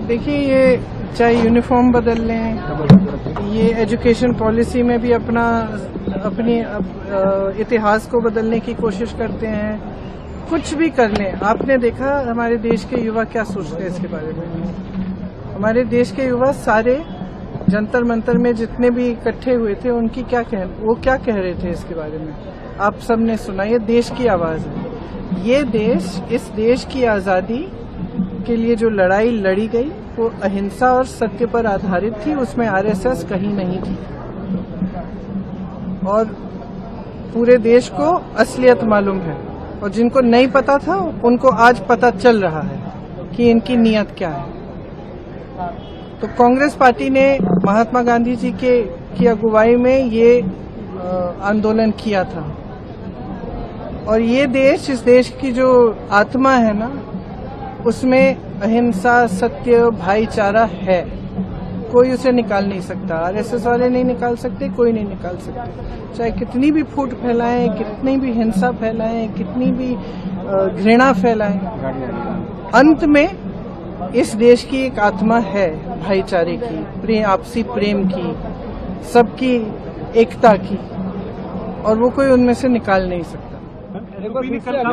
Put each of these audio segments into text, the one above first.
देखिए, ये चाहे यूनिफॉर्म बदल लें, ये एजुकेशन पॉलिसी में भी अपनी इतिहास को बदलने की कोशिश करते हैं, कुछ भी कर लें। आपने देखा हमारे देश के युवा क्या सोचते हैं इसके बारे में। हमारे देश के युवा सारे जंतर मंतर में जितने भी इकट्ठे हुए थे, वो क्या कह रहे थे इसके बारे में आप सबने सुना। ये देश की आवाज है। ये देश, इस देश की आजादी के लिए जो लड़ाई लड़ी गई वो अहिंसा और सत्य पर आधारित थी। उसमें आरएसएस कहीं नहीं थी और पूरे देश को असलियत मालूम है। और जिनको नहीं पता था उनको आज पता चल रहा है कि इनकी नीयत क्या है। तो कांग्रेस पार्टी ने महात्मा गांधी जी की अगुवाई में ये आंदोलन किया था। और ये देश, इस देश की जो आत्मा है ना, उसमें अहिंसा, सत्य, भाईचारा है। कोई उसे निकाल नहीं सकता। आरएसएस वाले नहीं निकाल सकते, कोई नहीं निकाल सकते। चाहे कितनी भी फूट फैलाएं, कितनी भी हिंसा फैलाएं, कितनी भी घृणा फैलाएं, अंत में इस देश की एक आत्मा है भाईचारे की, आपसी प्रेम की, सबकी एकता की, और वो कोई उनमें से निकाल नहीं सकता।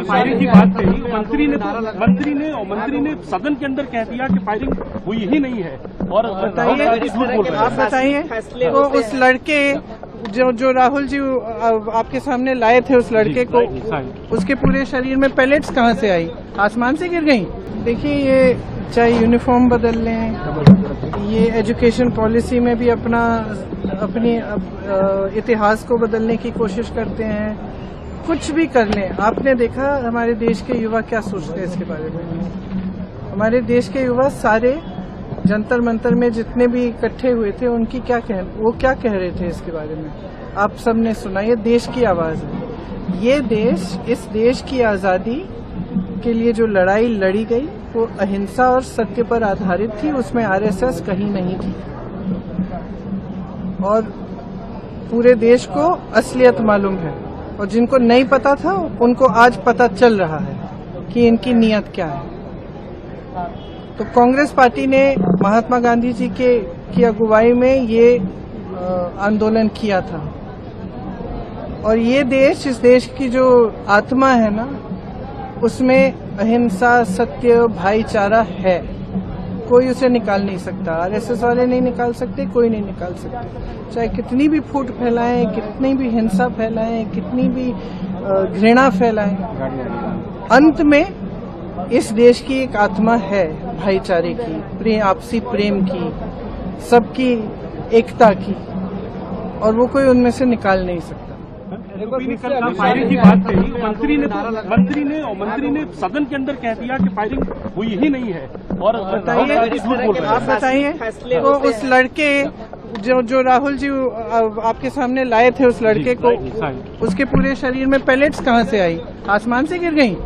फायरिंग की बात कही मंत्री ने सदन के अंदर कह दिया कि फायरिंग हुई ही नहीं है। और आप बताइए, तो उस लड़के जो राहुल जी आपके सामने लाए थे, उस लड़के को, उसके पूरे शरीर में पैलेट्स कहाँ से आई? आसमान से गिर गई? देखिए, ये चाहे यूनिफॉर्म बदल लें, ये एजुकेशन पॉलिसी में भी अपनी इतिहास को बदलने की कोशिश करते हैं, कुछ भी कर लें। आपने देखा हमारे देश के युवा क्या सोचते हैं इसके बारे में। हमारे देश के युवा सारे जंतर मंतर में जितने भी इकट्ठे हुए थे, वो क्या कह रहे थे इसके बारे में आप सबने सुना। ये देश की आवाज है। ये देश, इस देश की आजादी के लिए जो लड़ाई लड़ी गई वो अहिंसा और सत्य पर आधारित थी। उसमें आरएसएस कहीं नहीं थी और पूरे देश को असलियत मालूम है। और जिनको नहीं पता था उनको आज पता चल रहा है कि इनकी नीयत क्या है। तो कांग्रेस पार्टी ने महात्मा गांधी जी की अगुवाई में ये आंदोलन किया था। और ये देश, इस देश की जो आत्मा है ना, उसमें अहिंसा, सत्य, भाईचारा है। कोई उसे निकाल नहीं सकता। आरएसएस वाले नहीं निकाल सकते, कोई नहीं निकाल सकते। चाहे कितनी भी फूट फैलाएं, कितनी भी हिंसा फैलाएं, कितनी भी घृणा फैलाएं, अंत में इस देश की एक आत्मा है भाईचारे की, आपसी प्रेम की, सबकी एकता की, और वो कोई उनमें से निकाल नहीं सकता। फायरिंग की बात कही मंत्री ने सदन के अंदर कह दिया कि फायरिंग हुई ही नहीं है। और आप बताइए, तो उस लड़के जो राहुल जी आपके सामने लाए थे, उस लड़के को, उसके पूरे शरीर में पैलेट्स कहाँ से आई? आसमान से गिर गई?